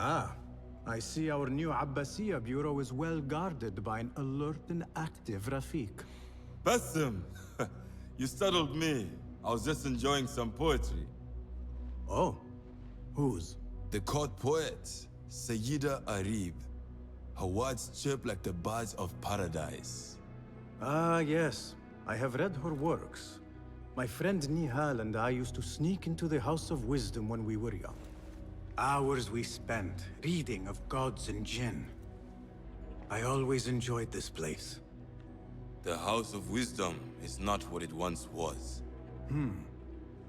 Ah, I see our new Abbasiya bureau is well guarded by an alert and active Rafiq. Bassem! You startled me. I was just enjoying some poetry. Oh, whose? The court poet, Sayyida Arib. Her words chirp like the birds of paradise. Ah, yes. I have read her works. My friend Nihal and I used to sneak into the House of Wisdom when we were young. Hours we spent reading of gods and jinn. I always enjoyed this place. The House of Wisdom is not what it once was.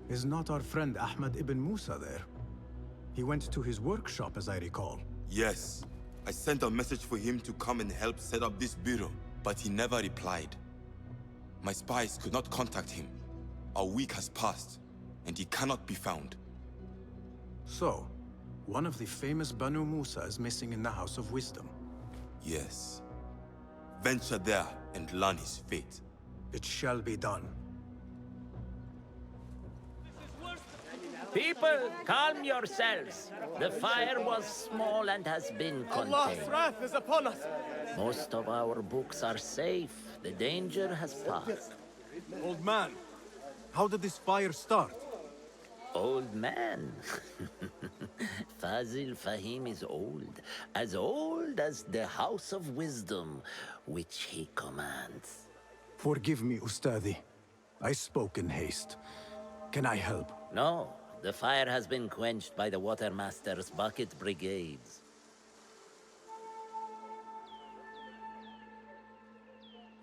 Is not our friend Ahmad ibn Musa there? He went to his workshop, as I recall. Yes. I sent a message for him to come and help set up this bureau, but he never replied. My spies could not contact him. A week has passed, and he cannot be found. So, one of the famous Banu Musa is missing in the House of Wisdom. Yes. Venture there and learn his fate. It shall be done. People, calm yourselves. The fire was small and has been contained. Allah's wrath is upon us. Most of our books are safe. The danger has passed. Old man, how did this fire start? Old man. Fazil Fahim is old as the House of Wisdom, which he commands. Forgive me, Ustadi. I spoke in haste. Can I help? No, the fire has been quenched by the Watermaster's bucket brigades.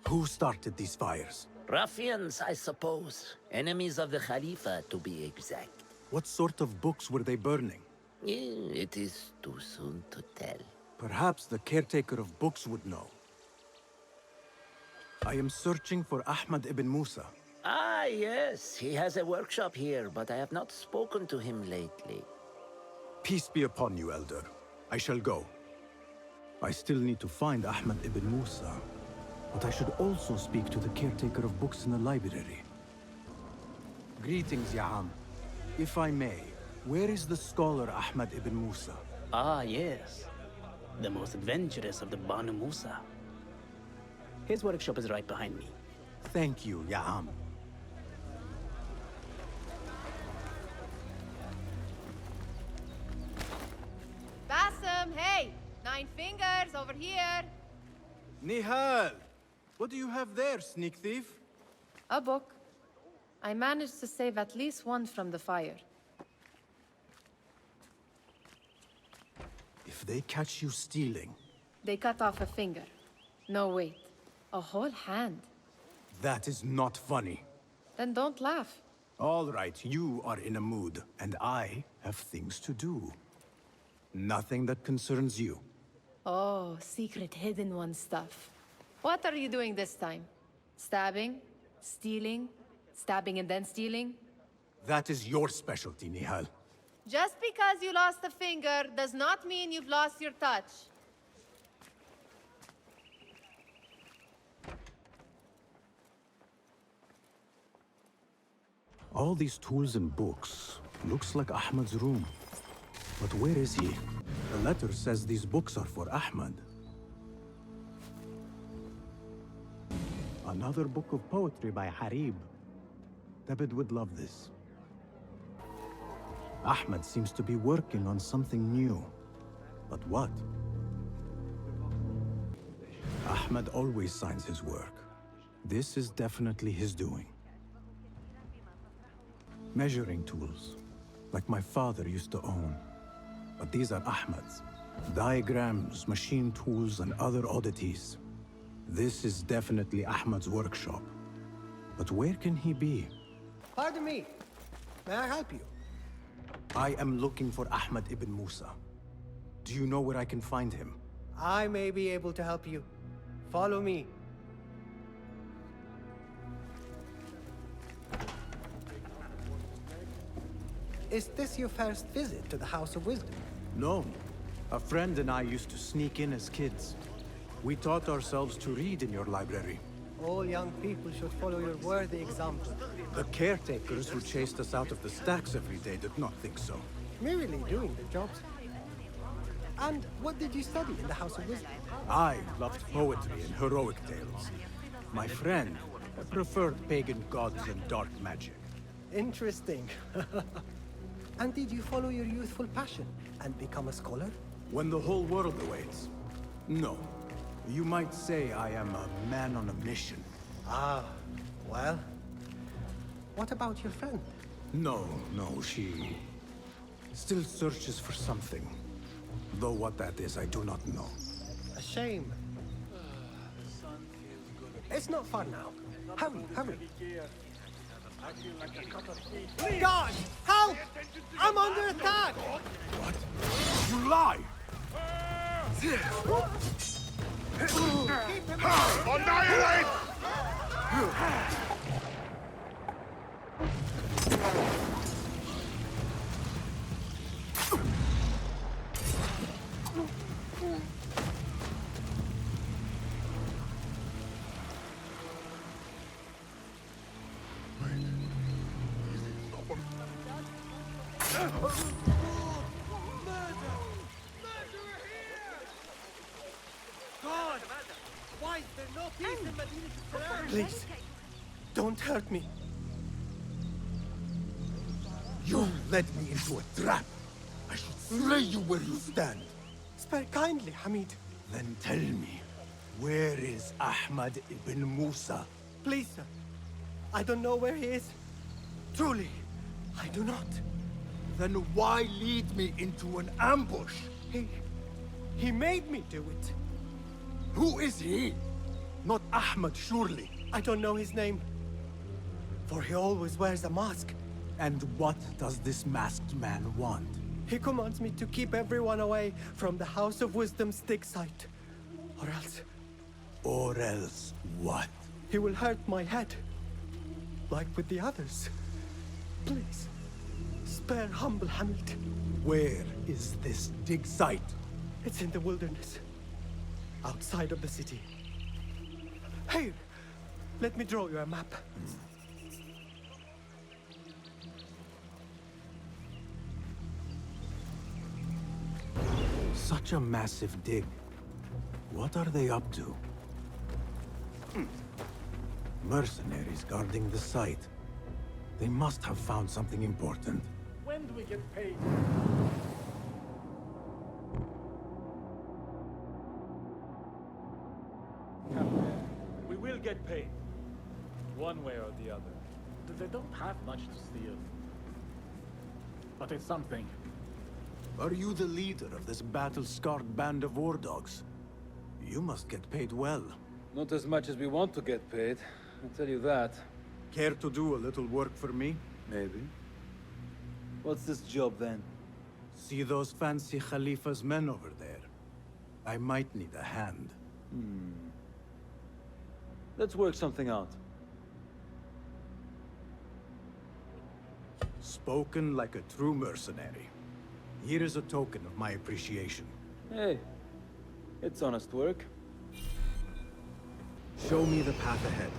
Who started these fires? Ruffians, I suppose. Enemies of the Khalifa, to be exact. What sort of books were they burning? It is too soon to tell. Perhaps the caretaker of books would know. I am searching for Ahmad ibn Musa. Ah, yes. He has a workshop here, but I have not spoken to him lately. Peace be upon you, Elder. I shall go. I still need to find Ahmad ibn Musa, but I should also speak to the caretaker of books in the library. Greetings, Ya'am. If I may, where is the scholar Ahmad ibn Musa? Ah, yes. The most adventurous of the Banu Musa. His workshop is right behind me. Thank you, Ya'am. Bassem, hey! 9 fingers, over here! Nihal! What do you have there, sneak thief? A book. I managed to save at least one from the fire. If they catch you stealing... They cut off a finger. No, wait. A whole hand. That is not funny. Then don't laugh. All right, you are in a mood, and I have things to do. Nothing that concerns you. Oh, secret hidden one stuff. What are you doing this time? Stabbing? Stealing? Stabbing and then stealing? That is your specialty, Nihal. Just because you lost a finger does not mean you've lost your touch. All these tools and books looks like Ahmad's room. But where is he? The letter says these books are for Ahmad. Another book of poetry by Harib. David would love this. Ahmad seems to be working on something new. But what? Ahmad always signs his work. This is definitely his doing. Measuring tools, like my father used to own. But these are Ahmad's. Diagrams, machine tools, and other oddities. This is definitely Ahmad's workshop. But where can he be? Pardon me. May I help you? I am looking for Ahmad ibn Musa. Do you know where I can find him? I may be able to help you. Follow me. Is this your first visit to the House of Wisdom? No. A friend and I used to sneak in as kids. We taught ourselves to read in your library. All young people should follow your worthy example. The caretakers who chased us out of the stacks every day did not think so. Merely doing their jobs. And what did you study in the House of Wisdom? I loved poetry and heroic tales. My friend preferred pagan gods and dark magic. Interesting. And did you follow your youthful passion and become a scholar? When the whole world awaits. No. You might say I am a man on a mission. Ah, well. What about your friend? No, she still searches for something. Though what that is, I do not know. A shame. It's not far now. Hurry, hurry. God! Help! I'm under attack! What? You lie! Annihilate! God! Why is there no peace in Medina? Please, don't hurt me. You led me into a trap. I should slay you where you stand. Spare kindly, Hamid. Then tell me, where is Ahmad ibn Musa? Please, sir. I don't know where he is. Truly, I do not. Then why lead me into an ambush? He made me do it. Who is he? Not Ahmad, surely. I don't know his name. For he always wears a mask. And what does this masked man want? He commands me to keep everyone away from the House of Wisdom's dig site. Or else, Or else what? he will hurt my head. Like with the others. Please, spare humble Hamid. Where is this dig site? It's in the wilderness. Outside of the city. Here, let me draw you a map. Such a massive dig. What are they up to? Mercenaries guarding the site. They must have found something important. When do we get paid? Captain, we will get paid. One way or the other. They don't have much to steal. But it's something. Are you the leader of this battle-scarred band of war dogs? You must get paid well. Not as much as we want to get paid, I'll tell you that. Care to do a little work for me? Maybe. What's this job then? See those fancy Khalifa's men over there? I might need a hand. Let's work something out. Spoken like a true mercenary. Here is a token of my appreciation. Hey, it's honest work. Show me the path ahead.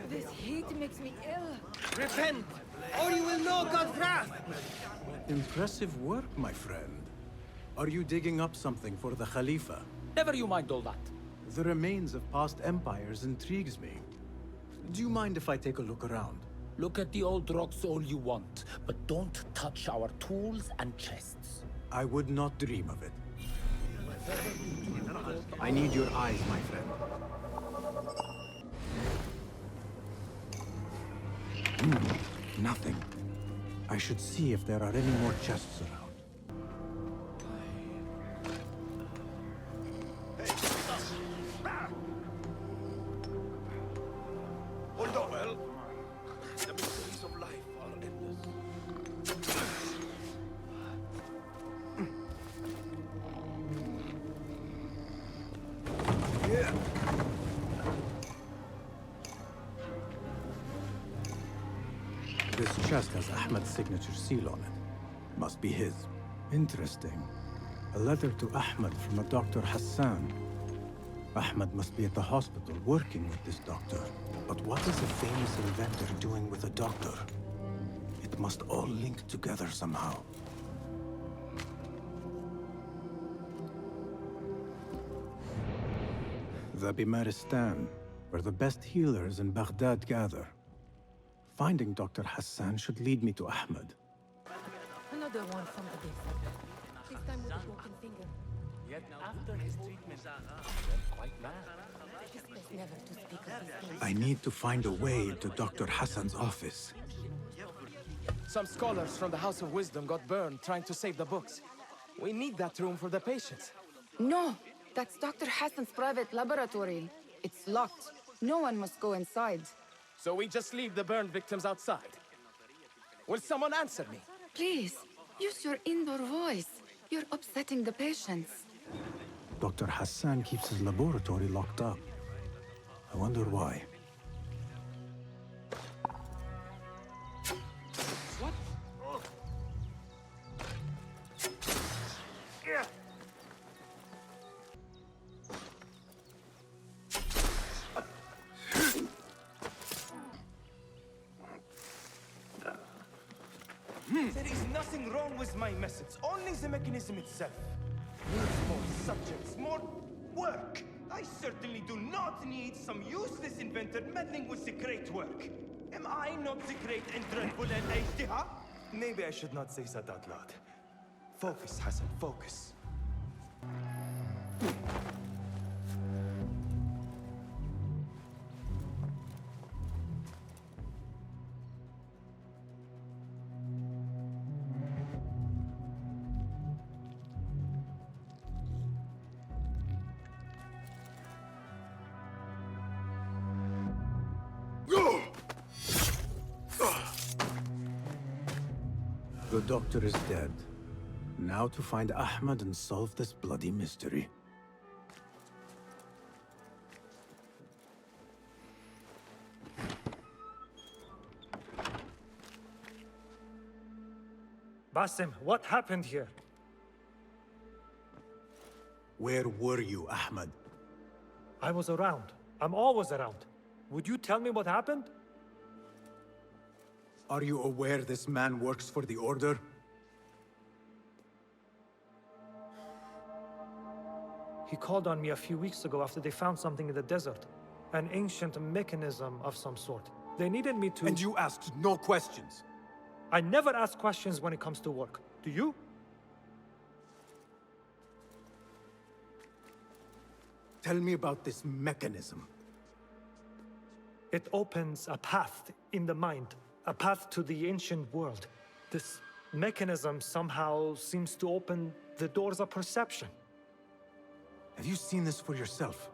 This heat makes me ill. Repent, or you will know God's wrath! Impressive work, my friend. Are you digging up something for the Khalifa? Never you mind all that. The remains of past empires intrigues me. Do you mind if I take a look around? Look at the old rocks all you want, but don't touch our tools and chests. I would not dream of it. I need your eyes, my friend. Nothing. I should see if there are any more chests around. Hold on, well. The mysteries of life are endless. This chest has Ahmed's signature seal on it. Must be his. Interesting. A letter to Ahmed from a Dr. Hassan. Ahmed must be at the hospital working with this doctor. But what is a famous inventor doing with a doctor? It must all link together somehow. The Bimaristan, where the best healers in Baghdad gather. Finding Dr. Hassan should lead me to Ahmed. Another one from the desert. This time with a broken finger. Yet after his treatment, quite bad. It's best never to speak of these things. I need to find a way into Dr. Hassan's office. Some scholars from the House of Wisdom got burned trying to save the books. We need that room for the patients. No, that's Dr. Hassan's private laboratory. It's locked. No one must go inside. So we just leave the burned victims outside. Will someone answer me? Please, use your indoor voice. You're upsetting the patients. Dr. Hassan keeps his laboratory locked up. I wonder why. There is nothing wrong with my methods, only the mechanism itself. Needs more subjects, more work. I certainly do not need some useless inventor meddling with the great work. Am I not the great and dreadful al-Ijtihad? Maybe I should not say that out loud. Focus, Hassan, focus. The doctor is dead. Now to find Ahmed and solve this bloody mystery. Basim, what happened here? Where were you, Ahmed? I was around. I'm always around. Would you tell me what happened? Are you aware this man works for the Order? He called on me a few weeks ago after they found something in the desert. An ancient mechanism of some sort. They needed me to... And you asked no questions? I never ask questions when it comes to work. Do you? Tell me about this mechanism. It opens a path in the mind. A path to the ancient world. This mechanism somehow seems to open the doors of perception. Have you seen this for yourself?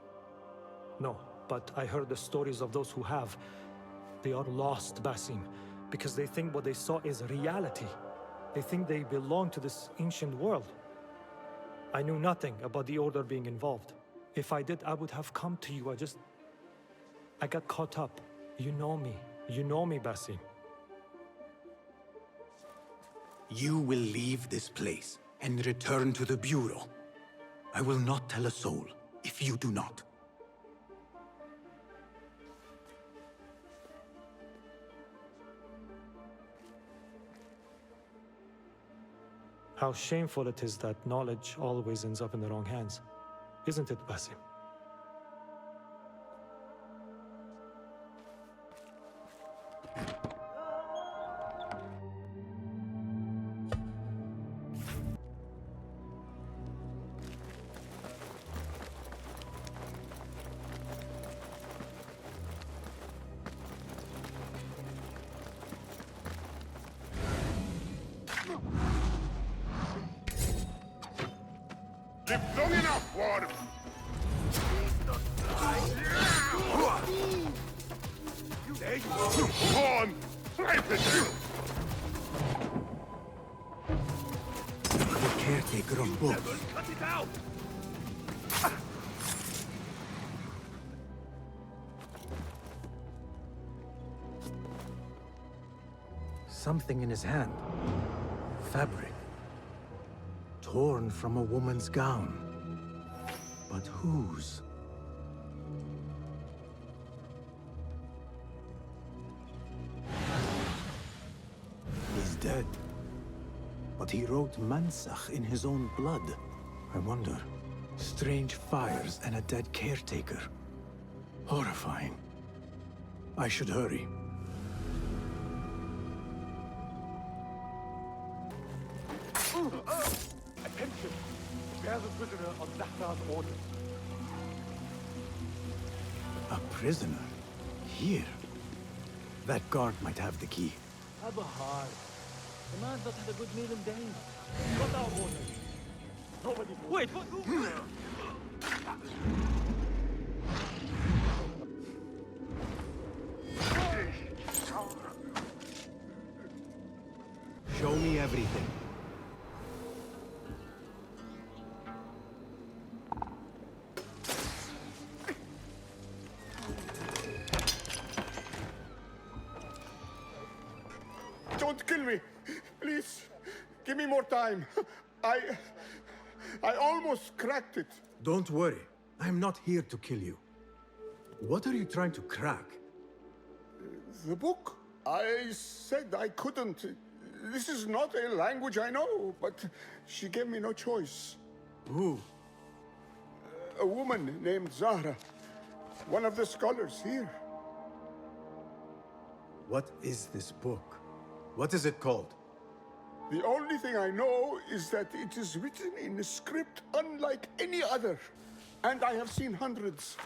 No, but I heard the stories of those who have. They are lost, Basim, because they think what they saw is reality. They think they belong to this ancient world. I knew nothing about the Order being involved. If I did, I would have come to you. I got caught up. You know me. You know me, Basim. You will leave this place and return to the Bureau. I will not tell a soul if you do not. How shameful it is that knowledge always ends up in the wrong hands. Isn't it, Basim? Live long enough, Ward! Come on! Snipe it! The caretaker of books. Cut it out! Something in his hand. Fabric. torn from a woman's gown. But whose? He's dead. But he wrote Mansach in his own blood. I wonder. Strange fires and a dead caretaker. Horrifying. I should hurry. Attention! We have a prisoner on Zahra's orders. A prisoner? Here? That guard might have the key. Have a heart. The man does have a good meal in days. Got our orders. Nobody moves. Wait, what? Show me everything. Don't kill me. Please. Give me more time. I almost cracked it. Don't worry. I'm not here to kill you. What are you trying to crack? The book. I said I couldn't. This is not a language I know, but she gave me no choice. Who? A woman named Zahra. One of the scholars here. What is this book? What is it called? The only thing I know is that it is written in a script unlike any other. And I have seen hundreds.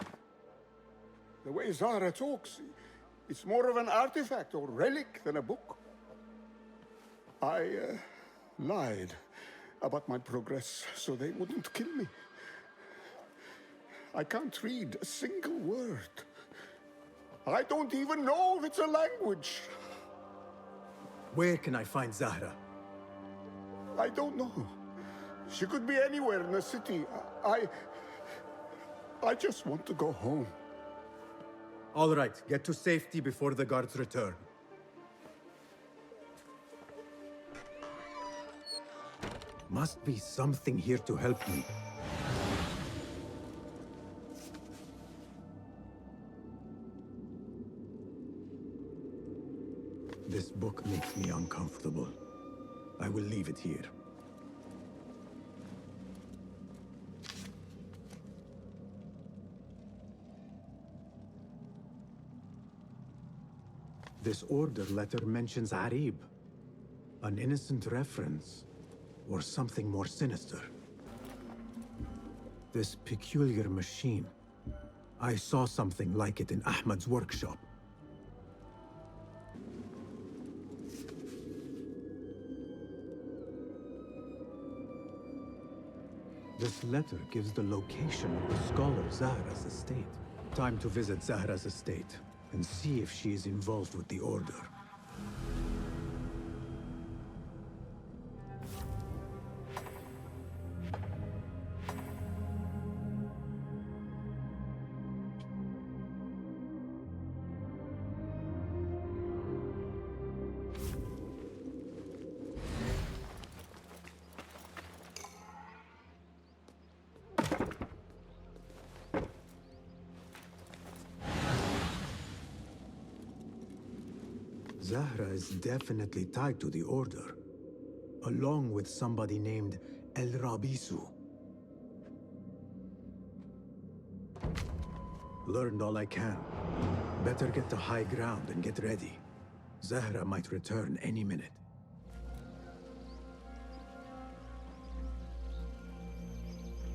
The way Zahra talks, it's more of an artifact or relic than a book. I lied about my progress so they wouldn't kill me. I can't read a single word. I don't even know if it's a language. Where can I find Zahra? I don't know. She could be anywhere in the city. I just want to go home. All right, get to safety before the guards return. Must be something here to help me. This book makes me uncomfortable. I will leave it here. This order letter mentions Arib. An innocent reference, or something more sinister. This peculiar machine. I saw something like it in Ahmad's workshop. This letter gives the location of the scholar Zahra's estate. Time to visit Zahra's estate and see if she is involved with the order. Zahra is definitely tied to the Order, along with somebody named El Rabisu. Learned all I can. Better get to high ground and get ready. Zahra might return any minute.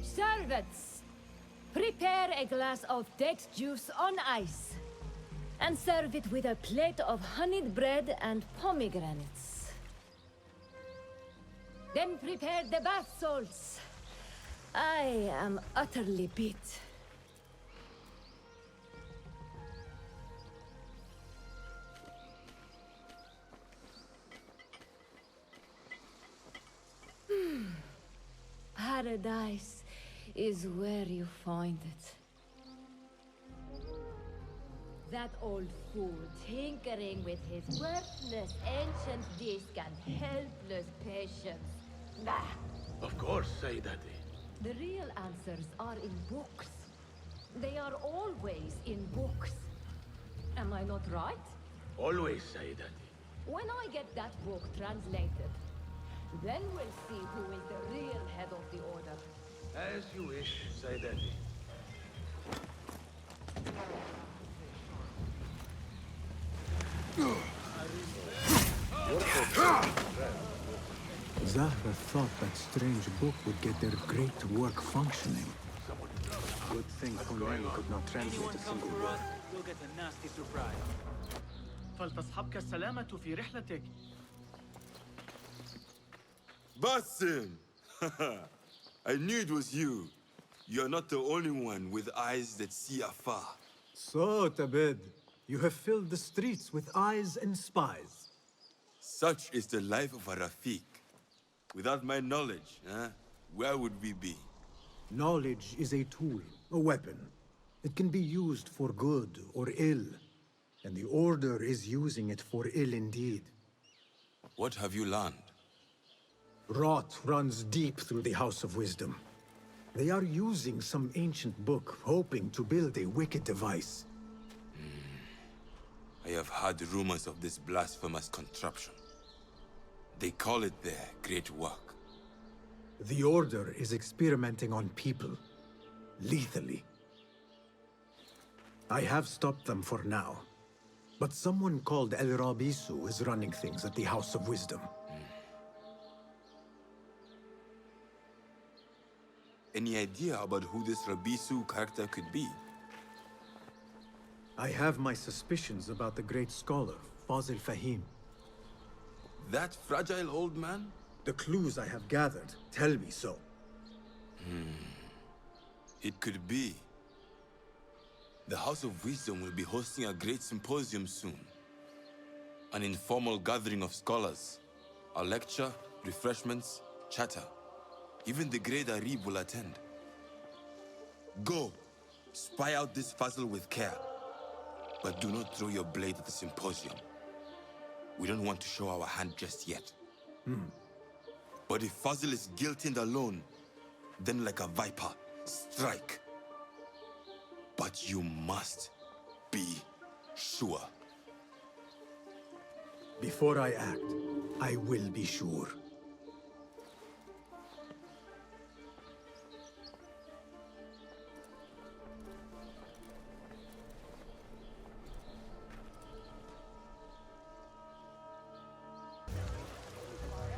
Servants, prepare a glass of date juice on ice. And serve it with a plate of honeyed bread and pomegranates. Then prepare the bath salts. I am utterly beat. Paradise is where you find it. That old fool tinkering with his worthless ancient disc and helpless patience. Bah. Of course, Sayyidati. The real answers are in books. They are always in books. Am I not right? Always, Sayyidati. When I get that book translated, then we'll see who is the real head of the order. As you wish, Sayyidati. Zahra thought that strange book would get their great work functioning. Good thing Hunayn could not translate a single word. You'll get a nasty surprise. فلتصحبك السلامة في رحلتك. Basim! I knew it was you. You're not the only one with eyes that see afar. So, Tabid, you have filled the streets with eyes and spies. Such is the life of a Rafiq. Without my knowledge, where would we be? Knowledge is a tool, a weapon. It can be used for good or ill. And the Order is using it for ill indeed. What have you learned? Rot runs deep through the House of Wisdom. They are using some ancient book, hoping to build a wicked device. I have heard rumors of this blasphemous contraption. They call it their great work. The Order is experimenting on people, lethally. I have stopped them for now. But someone called El Rabisu is running things at the House of Wisdom. Any idea about who this Rabisu character could be? I have my suspicions about the great scholar, Fazil Fahim. That fragile old man? The clues I have gathered tell me so. It could be. The House of Wisdom will be hosting a great symposium soon. An informal gathering of scholars. A lecture, refreshments, chatter. Even the great Arib will attend. Go, spy out this puzzle with care. But do not throw your blade at the symposium. We don't want to show our hand just yet. But if Fazil is guilty and alone, then like a viper, strike. But you must be sure. Before I act, I will be sure.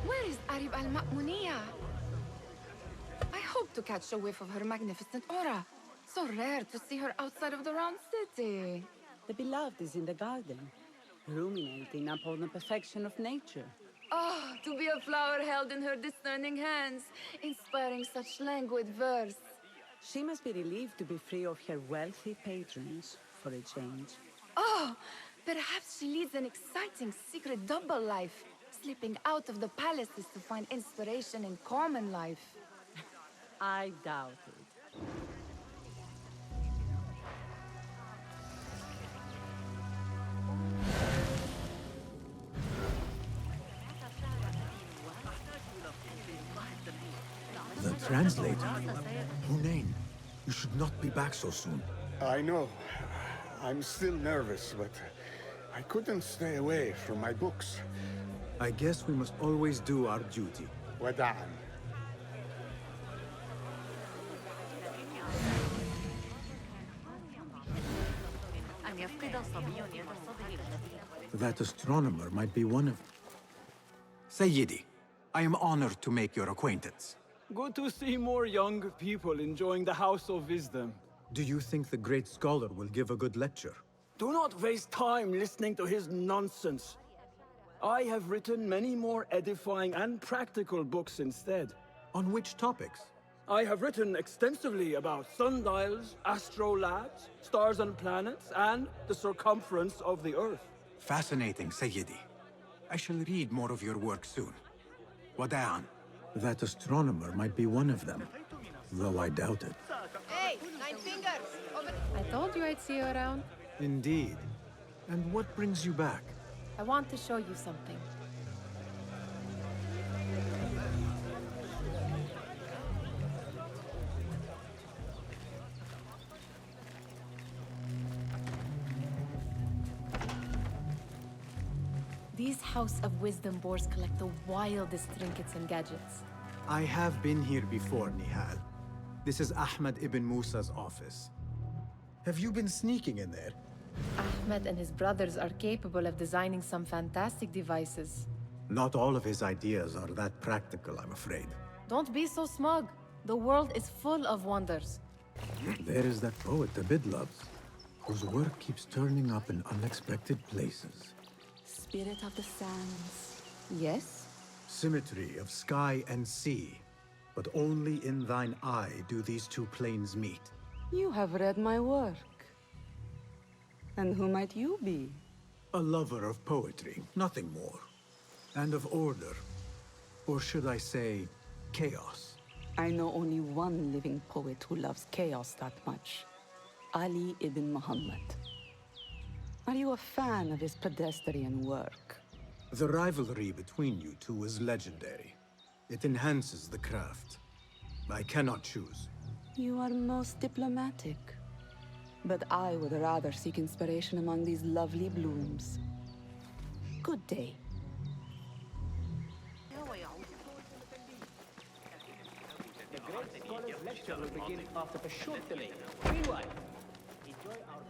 Where is Arib al-Ma'muniyah? I hope to catch a whiff of her magnificent aura. So rare to see her outside of the round city. The beloved is in the garden, ruminating upon the perfection of nature. Oh, to be a flower held in her discerning hands, inspiring such languid verse. She must be relieved to be free of her wealthy patrons, for a change. Oh, perhaps she leads an exciting secret double life, slipping out of the palaces to find inspiration in common life. I doubt it. The translator? Hunayn, you should not be back so soon. I know. I'm still nervous, but I couldn't stay away from my books. I guess we must always do our duty. Wada'an. That astronomer might be one of... Sayyidi, I am honored to make your acquaintance. Good to see more young people enjoying the House of Wisdom. Do you think the great scholar will give a good lecture? Do not waste time listening to his nonsense. I have written many more edifying and practical books instead. On which topics? I have written extensively about sundials, astrolabes, stars and planets, and the circumference of the Earth. Fascinating, Sayyidi. I shall read more of your work soon. Wada'an. That astronomer might be one of them, though I doubt it. Hey, Nine Fingers! I told you I'd see you around. Indeed. And what brings you back? I want to show you something. These House of Wisdom boars collect the wildest trinkets and gadgets. I have been here before, Nihal. This is Ahmed ibn Musa's office. Have you been sneaking in there? Ahmed and his brothers are capable of designing some fantastic devices. Not all of his ideas are that practical, I'm afraid. Don't be so smug. The world is full of wonders. There is that poet Abid loves, whose work keeps turning up in unexpected places. Spirit of the sands. Yes? Symmetry of sky and sea, but only in thine eye do these two planes meet. You have read my work. And who might you be? A lover of poetry, nothing more. And of order. Or should I say, chaos. I know only one living poet who loves chaos that much. Ali ibn Muhammad. Are you a fan of his pedestrian work? The rivalry between you two is legendary. It enhances the craft. I cannot choose. You are most diplomatic. But I would rather seek inspiration among these lovely blooms. Good day. The great scholar's lecture will begin after a short delay. Meanwhile, enjoy our...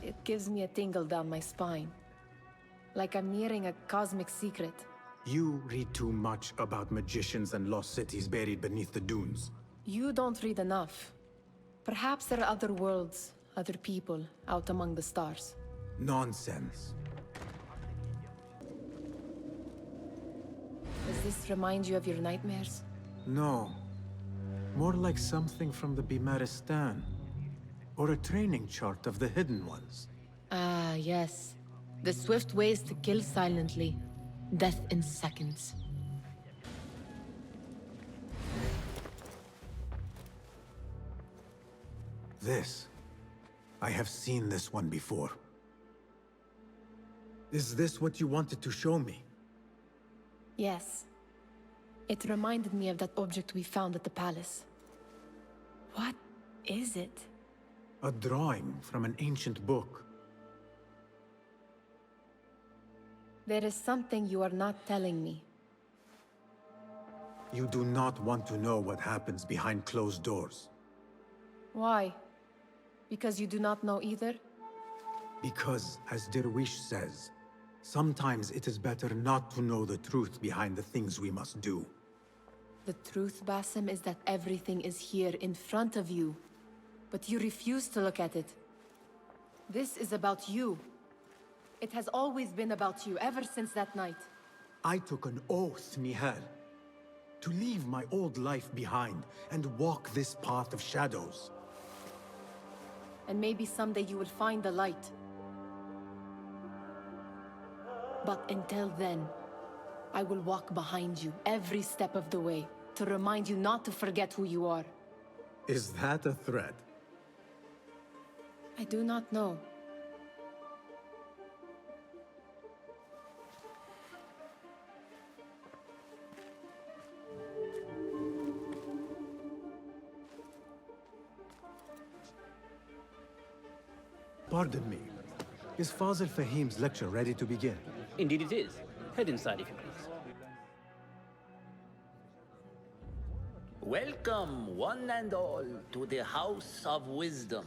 It gives me a tingle down my spine. Like I'm nearing a cosmic secret. You read too much about magicians and lost cities buried beneath the dunes. You don't read enough. Perhaps there are other worlds, other people, out among the stars. Nonsense. Does this remind you of your nightmares? No. More like something from the Bimaristan. Or a training chart of the Hidden Ones. Ah, yes. The swift ways to kill silently. Death in seconds. This. I have seen this one before. Is this what you wanted to show me? Yes. It reminded me of that object we found at the palace. What is it? A drawing from an ancient book. There is something you are not telling me. You do not want to know what happens behind closed doors. Why? Because you do not know either? Because, as Derwish says, sometimes it is better not to know the truth behind the things we must do. The truth, Basim, is that everything is here in front of you. But you refuse to look at it. This is about you. It has always been about you, ever since that night. I took an oath, Nihal, to leave my old life behind and walk this path of shadows. And maybe someday you will find the light. But until then, I will walk behind you every step of the way to remind you not to forget who you are. Is that a threat? I do not know. Pardon me. Is Fazil Fahim's lecture ready to begin? Indeed it is. Head inside if you please. Welcome, one and all, to the House of Wisdom,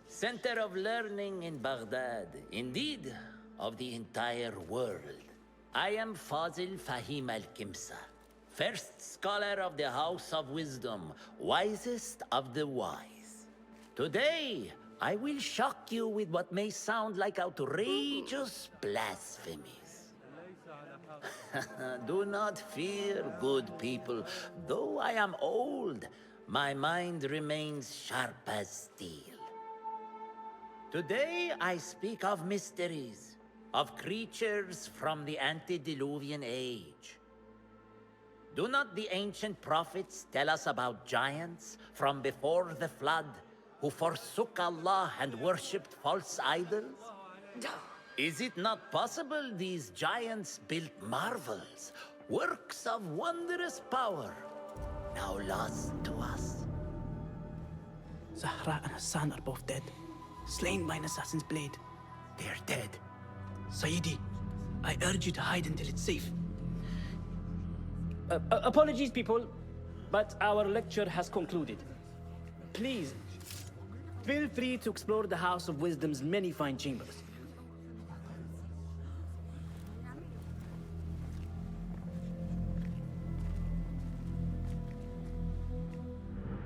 center of learning in Baghdad, indeed, of the entire world. I am Fazil Fahim al-Kimsa, first scholar of the House of Wisdom, wisest of the wise. Today, I will shock you with what may sound like outrageous blasphemies. Do not fear, good people. Though I am old, my mind remains sharp as steel. Today I speak of mysteries, of creatures from the antediluvian age. Do not the ancient prophets tell us about giants from before the flood who forsook Allah and worshipped false idols? Is it not possible these giants built marvels, works of wondrous power, now lost to us? Zahra and Hassan are both dead, slain by an assassin's blade. They are dead. Sayyidi, I urge you to hide until it's safe. Apologies, people, but our lecture has concluded. Please, feel free to explore the House of Wisdom's many fine chambers.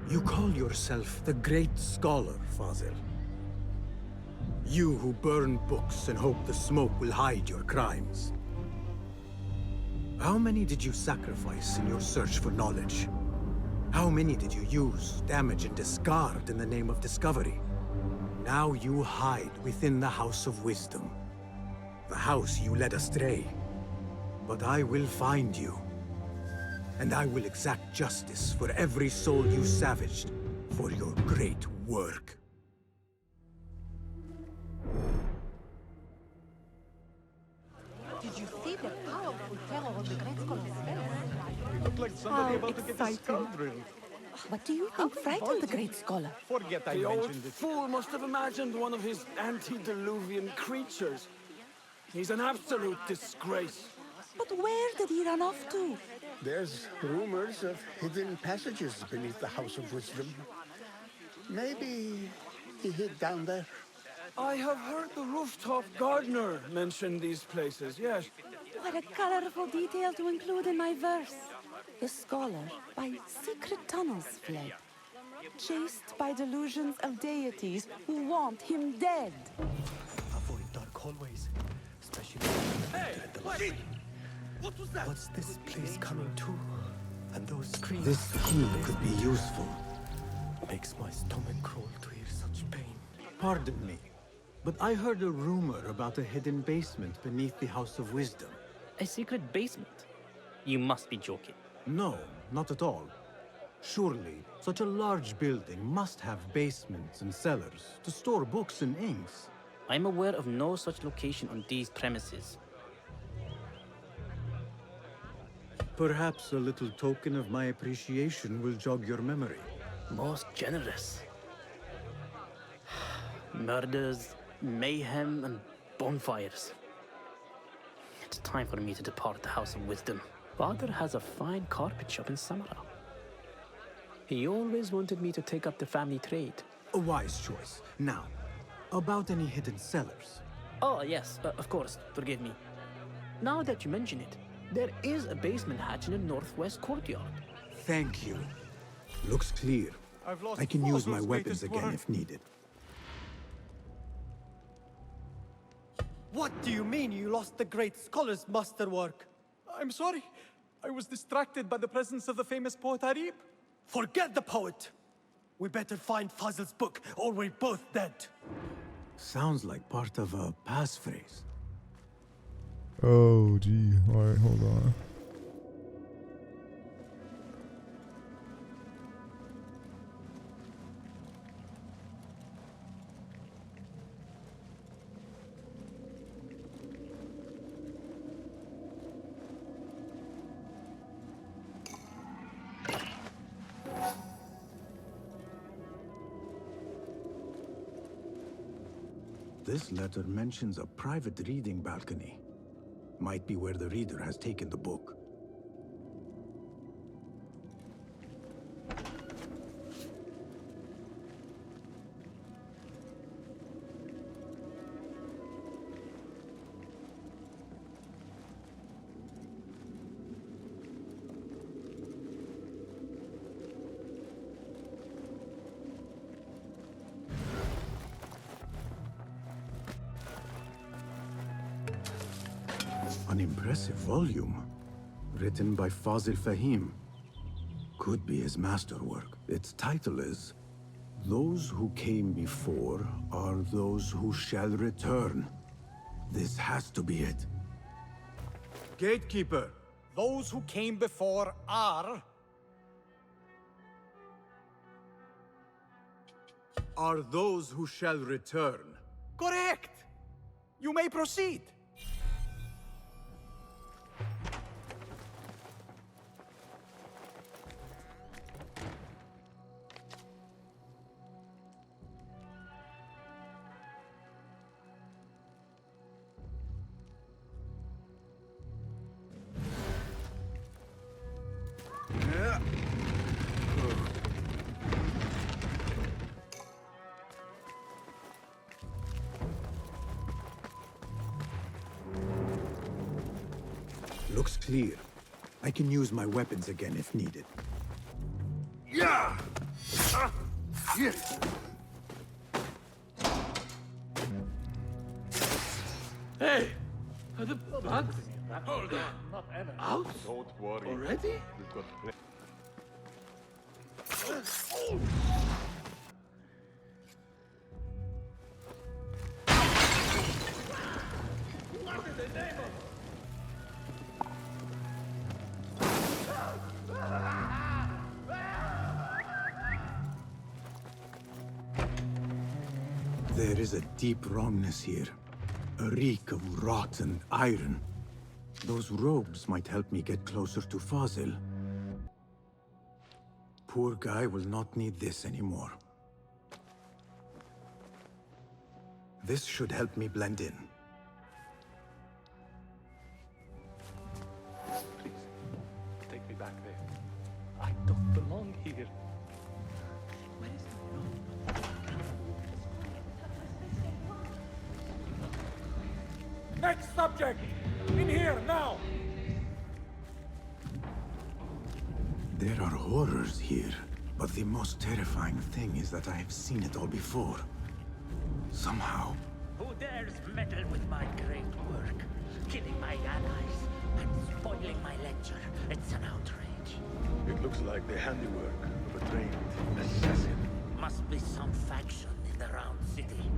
You call yourself the Great Scholar, Fazil. You who burn books and hope the smoke will hide your crimes. How many did you sacrifice in your search for knowledge? How many did you use, damage, and discard in the name of discovery? Now you hide within the House of Wisdom. The house you led astray. But I will find you. And I will exact justice for every soul you savaged for your great work. Did you see the powerful terror of the Great Scholar's face? Looked like somebody about to get his skull drilled. What do you think frightened the Great Scholar? Forget I The old mentioned it. fool must have imagined one of his antediluvian creatures. He's an absolute disgrace. But where did he run off to? There's rumors of hidden passages beneath the House of Wisdom. Maybe he hid down there. I have heard the rooftop gardener mention these places, yes. What a colorful detail to include in my verse. The scholar by secret tunnels fled, chased by delusions of deities who want him dead. Avoid dark hallways, especially at the light. What was that? What's this place coming to? And those screams. This key could be useful. Makes my stomach crawl to hear such pain. Pardon me, but I heard a rumor about a hidden basement beneath the House of Wisdom. A secret basement? You must be joking. No, not at all. Surely, such a large building must have basements and cellars to store books and inks. I'm aware of no such location on these premises. Perhaps a little token of my appreciation will jog your memory. Most generous. Murders, mayhem, and bonfires. It's time for me to depart the House of Wisdom. Father has a fine carpet shop in Samara. He always wanted me to take up the family trade. A wise choice. Now, about any hidden cellars. Oh, yes, of course, forgive me. Now that you mention it, there is a basement hatch in the northwest courtyard. Thank you. Looks clear. I can use my weapons again if needed. What do you mean you lost the Great Scholar's masterwork? I'm sorry. I was distracted by the presence of the famous poet Arib. Forget the poet! We better find Fazil's book, or we're both dead. Sounds like part of a passphrase. Oh, gee. Alright, hold on. This letter mentions a private reading balcony. Might be where the reader has taken the book. An impressive volume, written by Fazil Fahim. Could be his masterwork. Its title is, Those Who Came Before Are Those Who Shall Return. This has to be it. Gatekeeper, those who came before are those who shall return. correct. You may proceed. Looks clear. I can use my weapons again if needed. Yeah! Yes! Hey! Are the bugs? Hold on. Not ever. Out? Don't worry. Already? We've got plenty. What in the name of... There is a deep wrongness here. A reek of rotten iron. Those robes might help me get closer to Fazil. Poor guy will not need this anymore. This should help me blend in. Take me back there. I don't belong here. Next subject! In here, now! There are horrors here, but the most terrifying thing is that I have seen it all before. Somehow. Who dares meddle with my great work? Killing my allies and spoiling my lecture. It's an outrage. It looks like the handiwork of a trained assassin. Must be some faction in the Round City.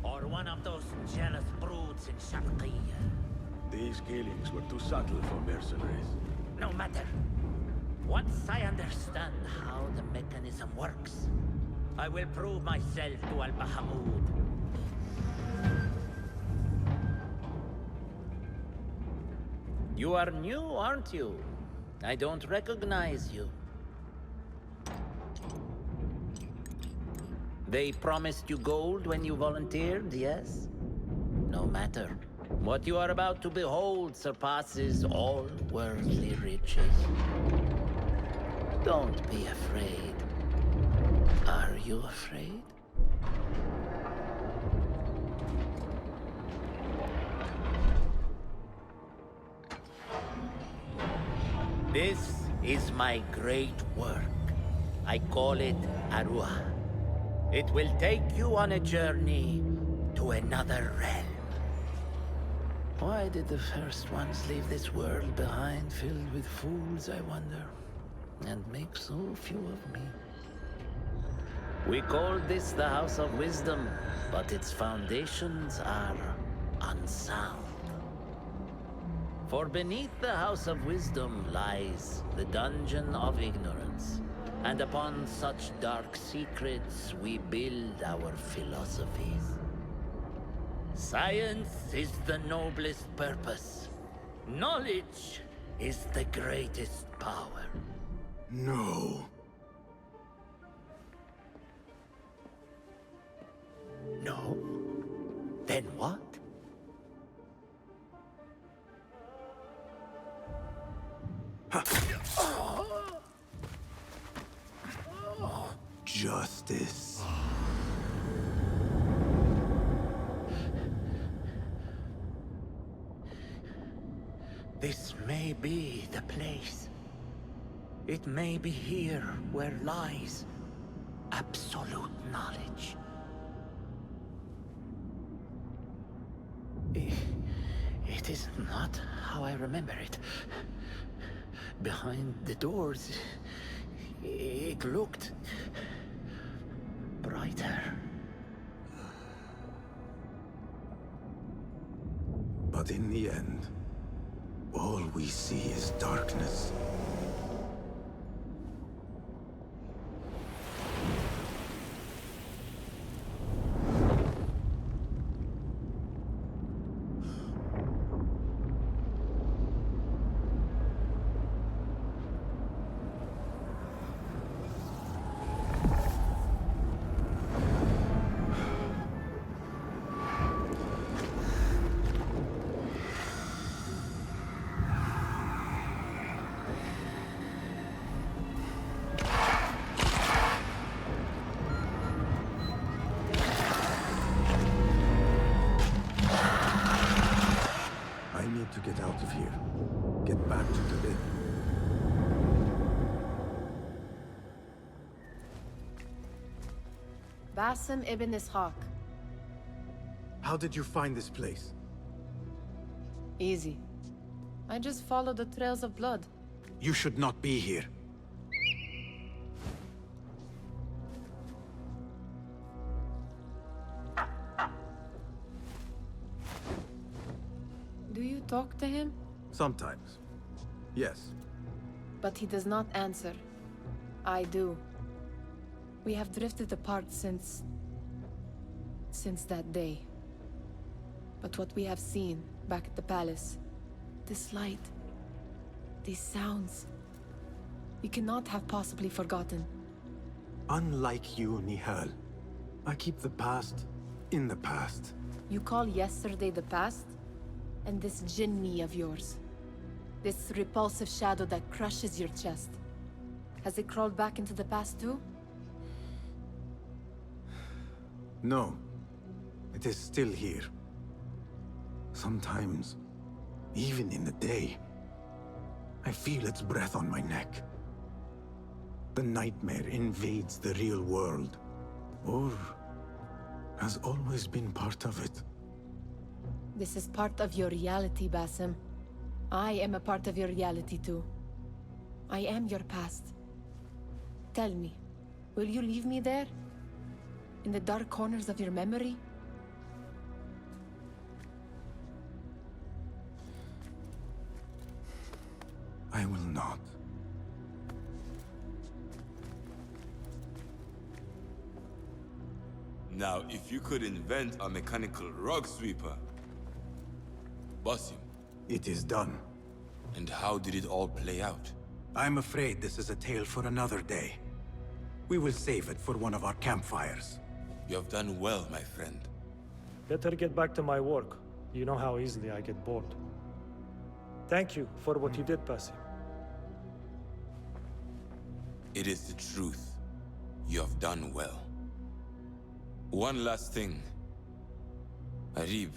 Or one of those jealous broods in Sharqiyya. These killings were too subtle for mercenaries. No matter. Once I understand how the mechanism works, I will prove myself to Al-Bahamud. You are new, aren't you? I don't recognize you. They promised you gold when you volunteered, yes? No matter. What you are about to behold surpasses all worldly riches. Don't be afraid. Are you afraid? This is my great work. I call it Aruah. It will take you on a journey to another realm. Why did the first ones leave this world behind filled with fools, I wonder, and make so few of me? We called this the House of Wisdom, but its foundations are unsound. For beneath the House of Wisdom lies the Dungeon of Ignorance, and upon such dark secrets we build our philosophies. Science is the noblest purpose. Knowledge is the greatest power. No. No? Then what? Justice. This may be the place. It may be here where lies absolute knowledge. It is not how I remember it. Behind the doors, it looked brighter. But in the end, all we see is darkness. need to get out of here. Get back to the inn. Basim ibn Ishaq. How did you find this place? Easy. I just followed the trails of blood. You should not be here. Do you talk to him? Sometimes. Yes. But he does not answer. I do. We have drifted apart since that day. But what we have seen back at the palace, this light, these sounds, we cannot have possibly forgotten. Unlike you, Nihal, I keep the past in the past. You call yesterday the past? And this jinni of yours, this repulsive shadow that crushes your chest, has it crawled back into the past too? No. It is still here. Sometimes, even in the day, I feel its breath on my neck. The nightmare invades the real world, or has always been part of it. This is part of your reality, Basim. I am a part of your reality too. I am your past. Tell me, will you leave me there? In the dark corners of your memory? I will not. Now, if you could invent a mechanical rug sweeper, Basim. It is done. And how did it all play out? I'm afraid this is a tale for another day. We will save it for one of our campfires. You have done well, my friend. Better get back to my work. You know how easily I get bored. Thank you for what you did, Basim. It is the truth. You have done well. One last thing. Arib,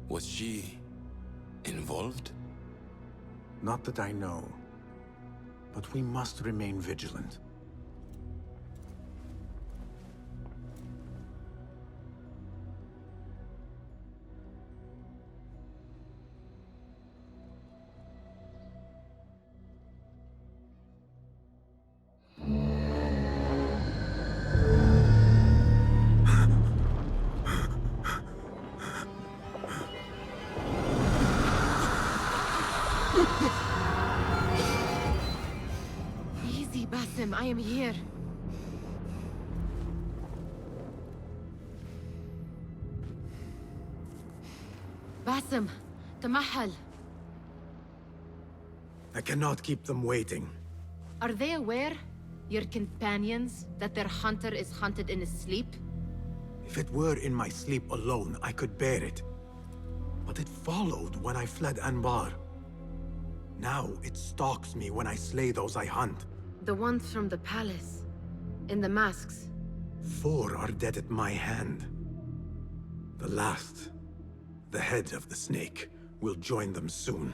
was she involved? Not that I know. But we must remain vigilant. Easy, Basim, I am here. Basim, Tamahal. I cannot keep them waiting. Are they aware, your companions, that their hunter is hunted in his sleep? If it were in my sleep alone, I could bear it. But it followed when I fled Anbar. Now it stalks me when I slay those I hunt. The ones from the palace, in the masks. 4 are dead at my hand. The last, the head of the snake, will join them soon.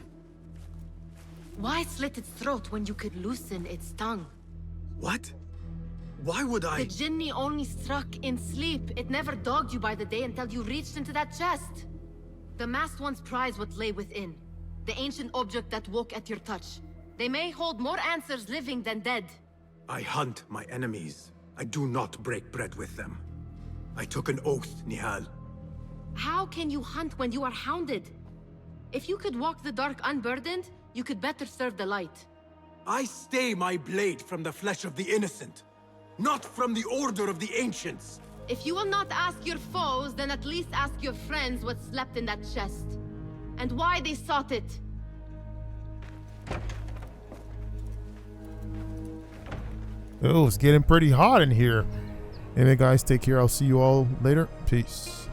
Why slit its throat when you could loosen its tongue? What? Why would I? The Jinni only struck in sleep. It never dogged you by the day until you reached into that chest. The masked ones prize what lay within. The ancient object that woke at your touch. They may hold more answers living than dead. I hunt my enemies. I do not break bread with them. I took an oath, Nihal. How can you hunt when you are hounded? If you could walk the dark unburdened, you could better serve the light. I stay my blade from the flesh of the innocent, not from the order of the ancients. If you will not ask your foes, then at least ask your friends what slept in that chest. And why they sought it. Oh, it's getting pretty hot in here. Anyway, guys, take care. I'll see you all later. Peace.